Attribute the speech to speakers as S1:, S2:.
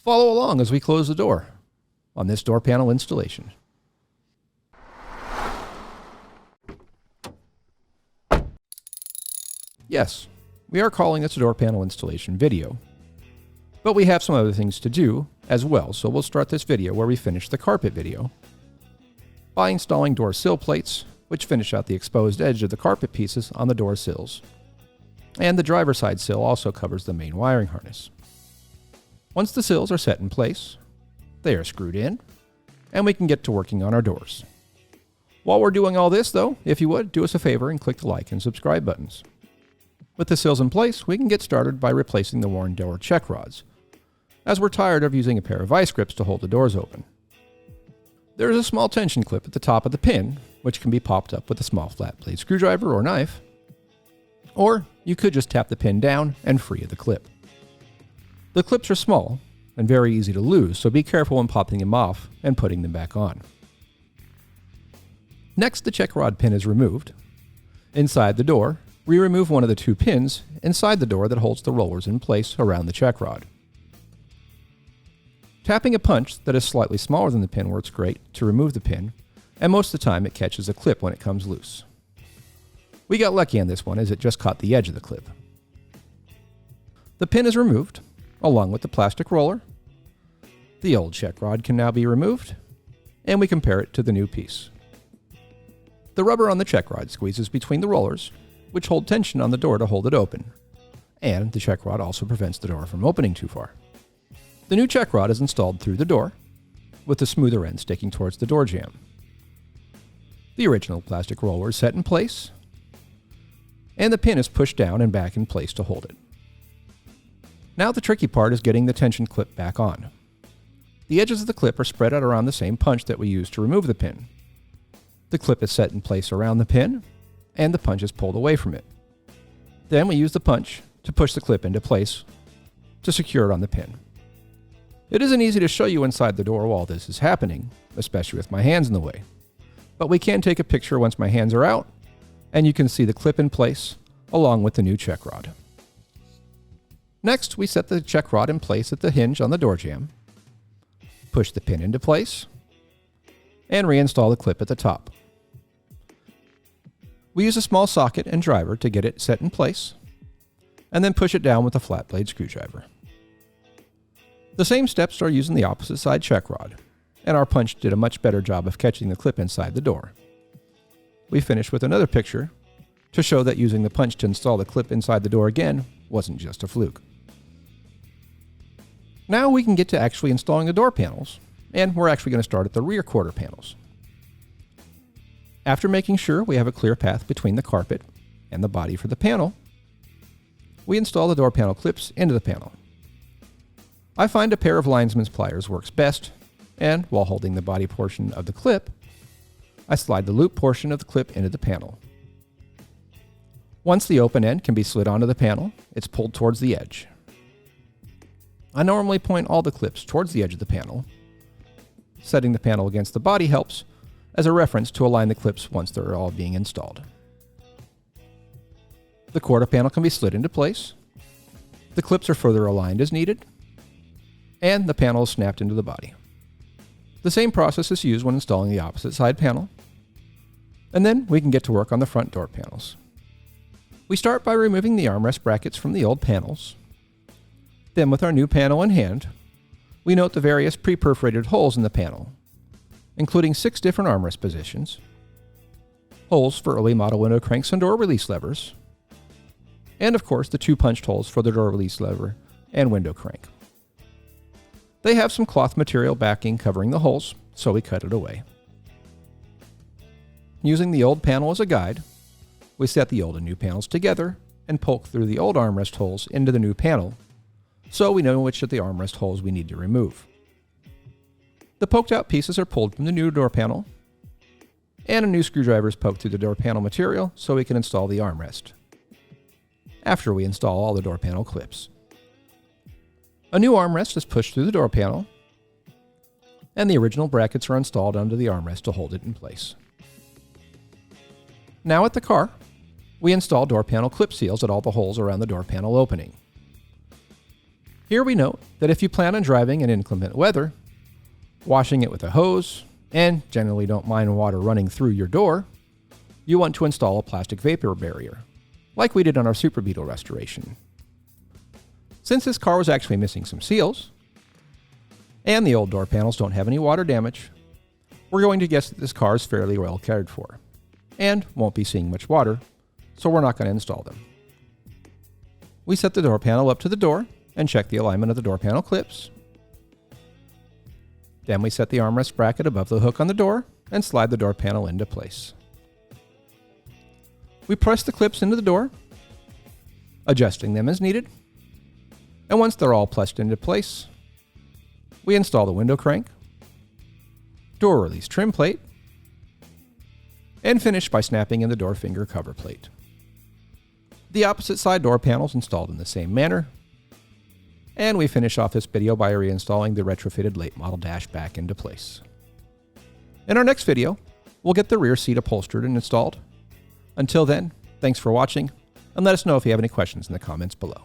S1: Follow along as we close the door on this door panel installation. Yes, we are calling this a door panel installation video, but we have some other things to do as well, so we'll start this video where we finish the carpet video by installing door sill plates, which finish out the exposed edge of the carpet pieces on the door sills. And the driver's side sill also covers the main wiring harness. Once the sills are set in place, they are screwed in, and we can get to working on our doors. While we're doing all this though, if you would, do us a favor and click the like and subscribe buttons. With the sills in place, we can get started by replacing the worn door check rods, as we're tired of using a pair of vice grips to hold the doors open. There is a small tension clip at the top of the pin, which can be popped up with a small flat blade screwdriver or knife, or you could just tap the pin down and free of the clip. The clips are small and very easy to lose, so be careful when popping them off and putting them back on. Next, the check rod pin is removed. Inside the door, we remove one of the two pins inside the door that holds the rollers in place around the check rod. Tapping a punch that is slightly smaller than the pin works great to remove the pin, and most of the time it catches the clip when it comes loose. We got lucky on this one as it just caught the edge of the clip. The pin is removed, along with the plastic roller. The old check rod can now be removed, and we compare it to the new piece. The rubber on the check rod squeezes between the rollers, which hold tension on the door to hold it open, and the check rod also prevents the door from opening too far. The new check rod is installed through the door, with the smoother end sticking towards the door jamb. The original plastic roller is set in place, and the pin is pushed down and back in place to hold it. Now the tricky part is getting the tension clip back on. The edges of the clip are spread out around the same punch that we used to remove the pin. The clip is set in place around the pin, and the punch is pulled away from it. Then we use the punch to push the clip into place to secure it on the pin. It isn't easy to show you inside the door while this is happening, especially with my hands in the way, but we can take a picture once my hands are out, and you can see the clip in place along with the new check rod. Next, we set the check rod in place at the hinge on the door jamb, push the pin into place, and reinstall the clip at the top. We use a small socket and driver to get it set in place, and then push it down with a flat blade screwdriver. The same steps are used in the opposite side check rod, and our punch did a much better job of catching the clip inside the door. We finished with another picture to show that using the punch to install the clip inside the door again wasn't just a fluke. Now we can get to actually installing the door panels, and we're actually going to start at the rear quarter panels. After making sure we have a clear path between the carpet and the body for the panel, we install the door panel clips into the panel. I find a pair of linesman's pliers works best, and while holding the body portion of the clip, I slide the loop portion of the clip into the panel. Once the open end can be slid onto the panel, it's pulled towards the edge. I normally point all the clips towards the edge of the panel. Setting the panel against the body helps as a reference to align the clips once they're all being installed. The quarter panel can be slid into place. The clips are further aligned as needed, and the panel is snapped into the body. The same process is used when installing the opposite side panel, and then we can get to work on the front door panels. We start by removing the armrest brackets from the old panels. Then with our new panel in hand, we note the various pre-perforated holes in the panel, including 6 different armrest positions, holes for early model window cranks and door release levers, and of course the 2 punched holes for the door release lever and window crank. They have some cloth material backing covering the holes, so we cut it away. Using the old panel as a guide, we set the old and new panels together and poke through the old armrest holes into the new panel, so we know which of the armrest holes we need to remove. The poked out pieces are pulled from the new door panel, and a new screwdriver is poked through the door panel material so we can install the armrest, after we install all the door panel clips. A new armrest is pushed through the door panel, and the original brackets are installed under the armrest to hold it in place. Now at the car, we install door panel clip seals at all the holes around the door panel opening. Here we note that if you plan on driving in inclement weather, washing it with a hose, and generally don't mind water running through your door, you want to install a plastic vapor barrier, like we did on our Super Beetle restoration. Since this car was actually missing some seals, and the old door panels don't have any water damage, we're going to guess that this car is fairly well cared for, and won't be seeing much water, so we're not going to install them. We set the door panel up to the door, and check the alignment of the door panel clips. Then we set the armrest bracket above the hook on the door, and slide the door panel into place. We press the clips into the door, adjusting them as needed, and once they're all pressed into place, we install the window crank, door release trim plate, and finish by snapping in the door finger cover plate. The opposite side door panel is installed in the same manner, and we finish off this video by reinstalling the retrofitted late model dash back into place. In our next video, we'll get the rear seat upholstered and installed. Until then, thanks for watching, and let us know if you have any questions in the comments below.